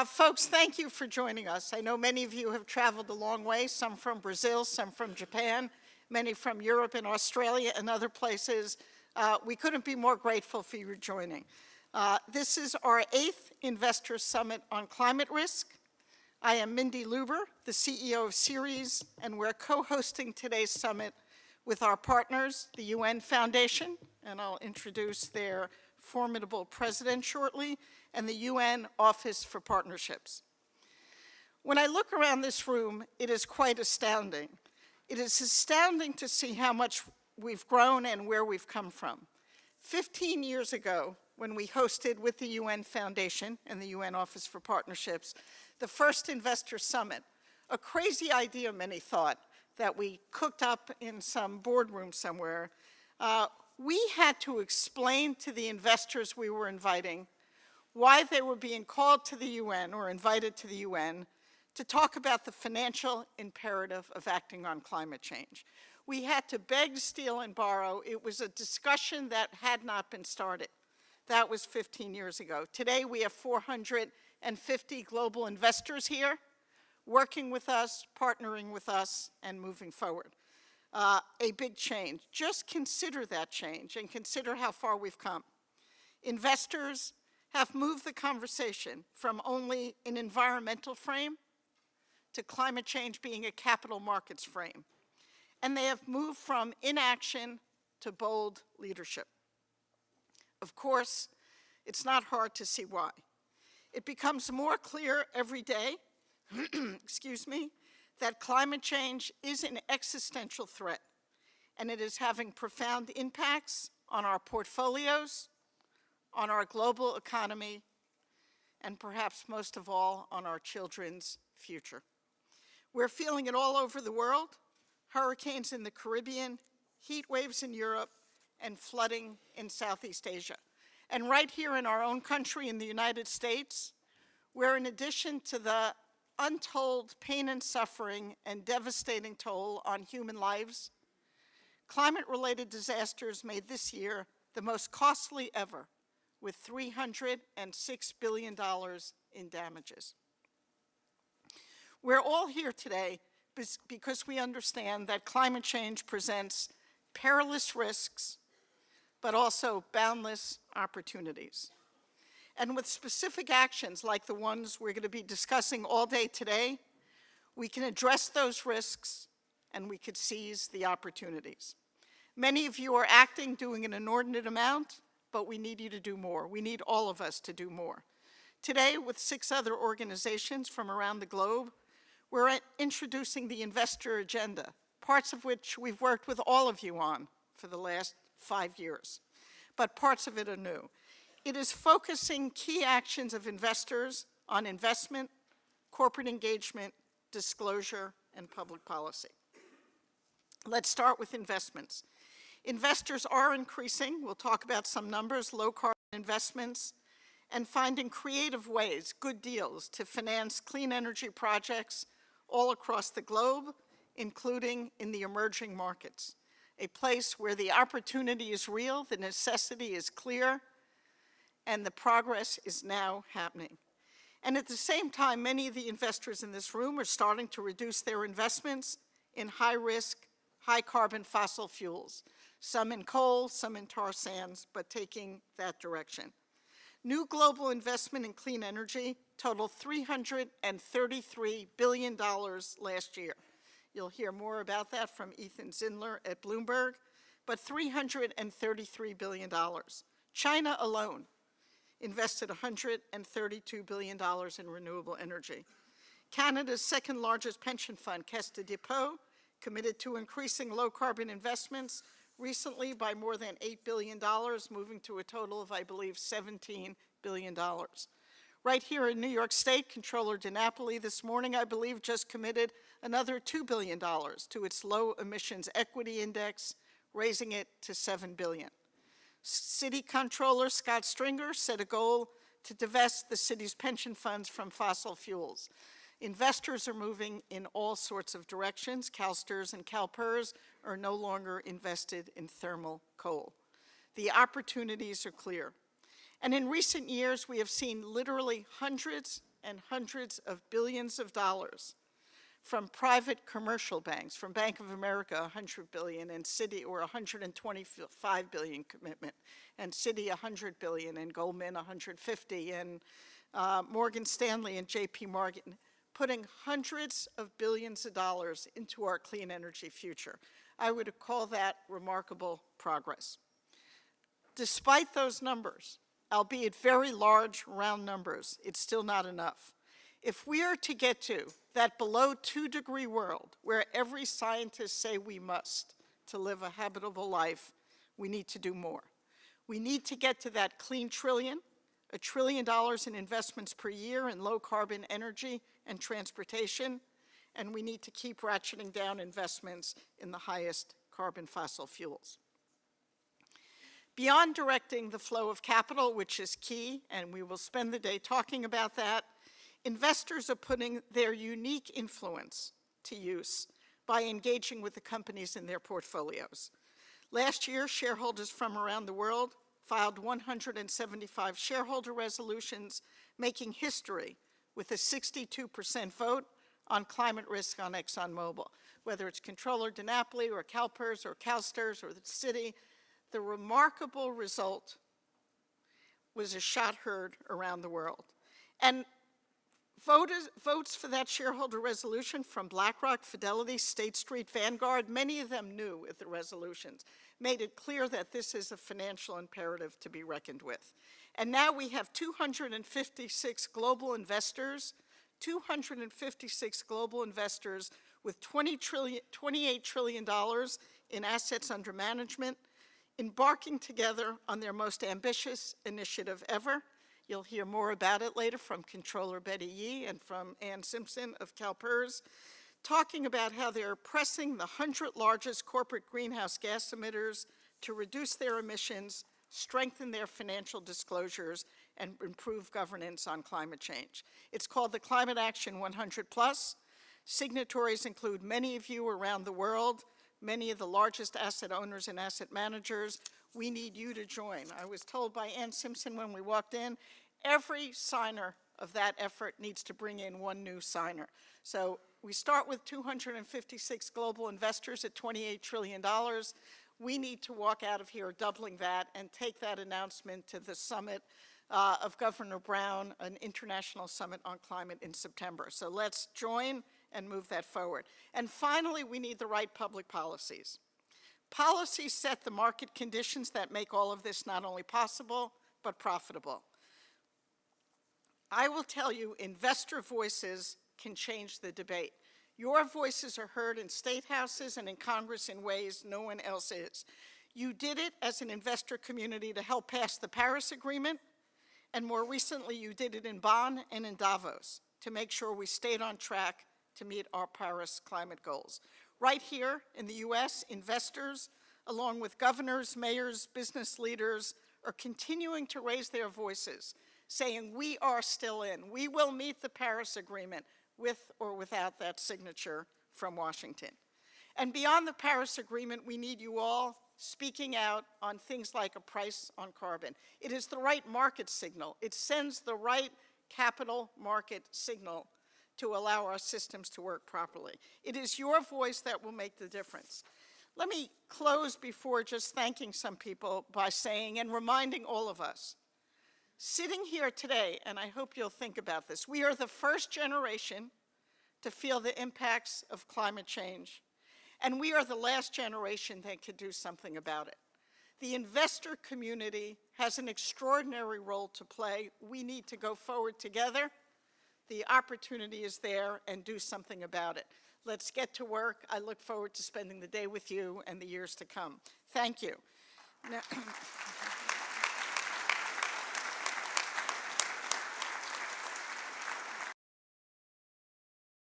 Folks, thank you for joining us. I know many of you have traveled a long way, some from Brazil, some from Japan, many from Europe and Australia and other places. We couldn't be more grateful for you joining. This is our 8th Investor Summit on Climate Risk. I am Mindy Lubber, the CEO of Ceres, and we're co-hosting today's summit with our partners, the UN Foundation, and I'll introduce their formidable president shortly, and the UN Office for Partnerships. When I look around this room, it is quite astounding. It is astounding to see how much we've grown and where we've come from. 15 years ago, when we hosted with the UN Foundation and the UN Office for Partnerships, the first investor summit, a crazy idea many thought that we cooked up in some boardroom somewhere, we had to explain to the investors we were inviting why they were being called to the UN or invited to the UN to talk about the financial imperative of acting on climate change. We had to beg, steal, and borrow. It was a discussion that had not been started. That was 15 years ago. Today, we have 450 global investors here, working with us, partnering with us, and moving forward. A big change. Just consider that change and consider how far we've come. Investors have moved the conversation from only an environmental frame to climate change being a capital markets frame. And they have moved from inaction to bold leadership. Of course, it's not hard to see why. It becomes more clear every day, excuse me, that climate change is an existential threat, and it is having profound impacts on our portfolios, on our global economy, and perhaps most of all, on our children's future. We're feeling it all over the world: hurricanes in the Caribbean, heat waves in Europe, and flooding in Southeast Asia. And right here in our own country, in the United States, where in addition to the untold pain and suffering and devastating toll on human lives, climate-related disasters made this year the most costly ever, with $306 billion in damages. We're all here today because we understand that climate change presents perilous risks, but also boundless opportunities. And with specific actions like the ones we're going to be discussing all day today, we can address those risks and we could seize the opportunities. Many of you are acting, doing an inordinate amount, but we need you to do more. We need all of us to do more. Today, with 6 other organizations from around the globe, we're introducing the investor agenda, parts of which we've worked with all of you on for the last 5 years, but parts of it are new. It is focusing key actions of investors on investment, corporate engagement, disclosure, and public policy. Let's start with investments. Investors are increasing, we'll talk about some numbers, low carbon investments, and finding creative ways, good deals, to finance clean energy projects all across the globe, including in the emerging markets, a place where the opportunity is real, the necessity is clear, and the progress is now happening. And at the same time, many of the investors in this room are starting to reduce their investments in high-risk, high-carbon fossil fuels, some in coal, some in tar sands, but taking that direction. New global investment in clean energy totaled $333 billion last year. You'll hear more about that from Ethan Zindler at Bloomberg, but $333 billion. China alone invested $132 billion in renewable energy. Canada's second largest pension fund, Caisse de dépôt, committed to increasing low-carbon investments recently by more than $8 billion, moving to a total of, I believe, $17 billion. Right here in New York State, Comptroller DiNapoli this morning, I believe, just committed another $2 billion to its low emissions equity index, raising it to $7 billion. City Comptroller Scott Stringer set a goal to divest the city's pension funds from fossil fuels. Investors are moving in all sorts of directions. CalSTRS and CalPERS are no longer invested in thermal coal. The opportunities are clear. And in recent years, we have seen literally hundreds and hundreds of billions of dollars from private commercial banks, from Bank of America, $100 billion, and Citi, or $125 billion commitment, and Citi, $100 billion, and Goldman, $150, and Morgan Stanley and JP Morgan, putting hundreds of billions of dollars into our clean energy future. I would call that remarkable progress. Despite those numbers, albeit very large round numbers, it's still not enough. If we are to get to that below 2-degree world where every scientist say we must to live a habitable life, we need to do more. We need to get to that clean trillion, $1 trillion in investments per year in low carbon energy and transportation, and we need to keep ratcheting down investments in the highest carbon fossil fuels. Beyond directing the flow of capital, which is key, and we will spend the day talking about that, investors are putting their unique influence to use by engaging with the companies in their portfolios. Last year, shareholders from around the world filed 175 shareholder resolutions, making history with a 62% vote on climate risk on ExxonMobil. Whether it's Comptroller DiNapoli or CalPERS or CalSTRS or the city, the remarkable result was a shot heard around the world. And votes for that shareholder resolution from BlackRock, Fidelity, State Street, Vanguard, many of them new with the resolutions, made it clear that this is a financial imperative to be reckoned with. And now we have 256 global investors, 256 global investors with $28 trillion in assets under management, embarking together on their most ambitious initiative ever. You'll hear more about it later from Comptroller Betty Yee and from Ann Simpson of CalPERS, talking about how they're pressing the 100 largest corporate greenhouse gas emitters to reduce their emissions, strengthen their financial disclosures, and improve governance on climate change. It's called the Climate Action 100+. Signatories include many of you around the world, many of the largest asset owners and asset managers. We need you to join. I was told by Ann Simpson when we walked in, every signer of that effort needs to bring in one new signer. So we start with 256 global investors at $28 trillion. We need to walk out of here doubling that and take that announcement to the summit of Governor Brown, an international summit on climate in September. So let's join and move that forward. And finally, we need the right public policies. Policies set the market conditions that make all of this not only possible, but profitable. I will tell you, investor voices can change the debate. Your voices are heard in state houses and in Congress in ways no one else is. You did it as an investor community to help pass the Paris Agreement, and more recently you did it in Bonn and in Davos to make sure we stayed on track to meet our Paris climate goals. Right here in the US, investors, along with governors, mayors, business leaders, are continuing to raise their voices, saying we are still in. We will meet the Paris Agreement with or without that signature from Washington. And beyond the Paris Agreement, we need you all speaking out on things like a price on carbon. It is the right market signal. It sends the right capital market signal to allow our systems to work properly. It is your voice that will make the difference. Let me close before just thanking some people by saying and reminding all of us, sitting here today, and I hope you'll think about this, we are the first generation to feel the impacts of climate change, and we are the last generation that could do something about it. The investor community has an extraordinary role to play. We need to go forward together. The opportunity is there, and do something about it. Let's get to work. I look forward to spending the day with you and the years to come. Thank you. Now,